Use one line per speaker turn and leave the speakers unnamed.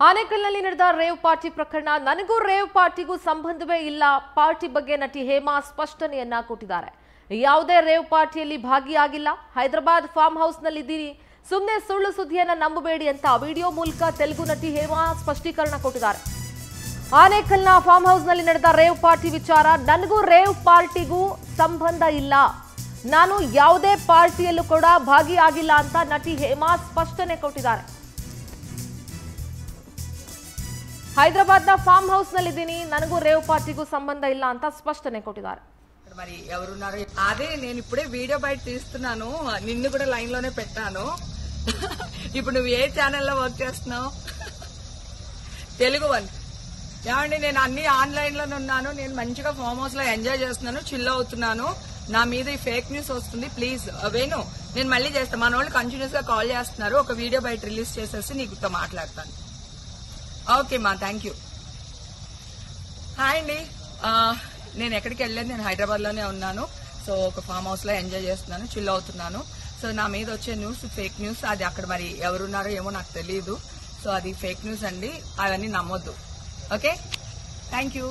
ಆನೇಕಲ್ನಲ್ಲಿ ನಡೆದ rave party ಪ್ರಕರಣ ನನಗೂ ರೇವ್ ಪಾರ್ಟಿಗೂ ಸಂಬಂಧವೇ ಇಲ್ಲ. ಪಾರ್ಟಿ ಬಗ್ಗೆ ನಟಿ ಹೇಮಾ ಸ್ಪಷ್ಟನೆಯನ್ನ ಕೊಟ್ಟಿದ್ದಾರೆ. ಯಾವುದೇ ರೇವ್ ಪಾರ್ಟಿಯಲ್ಲಿ ಭಾಗಿಯಾಗಿಲ್ಲ. ಹೈದರಾಬಾದ್ ಫಾರ್ಮ್ ಹೌಸ್ ನಲ್ಲಿ ಇದ್ದೀನಿ, ಸುಮ್ಮನೆ ಸುಳ್ಳು ಸುದ್ದಿಯನ್ನ ನಂಬಬೇಡಿ ಅಂತ ವಿಡಿಯೋ ಮೂಲಕ ತೆಲುಗು ನಟಿ ಹೇಮಾ ಸ್ಪಷ್ಟೀಕರಣ ಕೊಟ್ಟಿದ್ದಾರೆ. ಆನೇಕಲ್ನ ಫಾರ್ಮ್ ಹೌಸ್ ನಲ್ಲಿ ನಡೆದ ರೇವ್ ಪಾರ್ಟಿ ವಿಚಾರ ನನಗೂ ರೇವ್ ಪಾರ್ಟಿಗೂ ಸಂಬಂಧ ಇಲ್ಲ. ನಾನು ಯಾವುದೇ ಪಾರ್ಟಿಯಲ್ಲೂ ಕೂಡ ಭಾಗಿಯಾಗಿಲ್ಲ ಅಂತ ನಟಿ ಹೇಮಾ ಸ್ಪಷ್ಟನೆ ಕೊಟ್ಟಿದ್ದಾರೆ. హైదరాబాద్ ఫామ్ హౌస్ నల్లిದ್ದೀನಿ, ನನಗೂ రేవ్ పార్టీಗೂ సంబంధం ಇಲ್ಲ ಅಂತ స్పష్టನೆ కొట్టిದ್ದಾರೆ.
మరి ఎవరున్నారు అదే నేను ఇప్పుడే వీడియో బయట తీస్తున్నాను, నిన్ను కూడా లైన్ లోనే పెట్టాను. ఇప్పుడు నువ్వు ఏ ఛానల్లో వర్క్ చేస్తున్నావు? తెలుగు వన్. ఏమండి, నేను అన్ని ఆన్లైన్ లోనే ఉన్నాను. నేను మంచిగా ఫామ్ హౌస్ లో ఎంజాయ్ చేస్తున్నాను, చిల్ అవుతున్నాను. నా మీద ఈ ఫేక్ న్యూస్ వస్తుంది, ప్లీజ్ వేణు. నేను మళ్ళీ చేస్తాను. మన వాళ్ళు కంటిన్యూస్ గా కాల్ చేస్తున్నారు. ఒక వీడియో బయట రిలీజ్ చేసేసి నీకుతో మాట్లాడతాను. ఓకే మా, థ్యాంక్ యూ. హాయ్ అండి, నేను ఎక్కడికి వెళ్ళలేదు, నేను హైదరాబాద్ లోనే ఉన్నాను. సో ఒక ఫామ్ హౌస్ లో ఎంజాయ్ చేస్తున్నాను, చిల్ అవుతున్నాను. సో నా మీద వచ్చే న్యూస్ ఫేక్ న్యూస్. అది అక్కడ మరి ఎవరున్నారో ఏమో నాకు తెలియదు. సో అది ఫేక్ న్యూస్ అండి, అవన్నీ నమ్మొద్దు. Okay, thank you.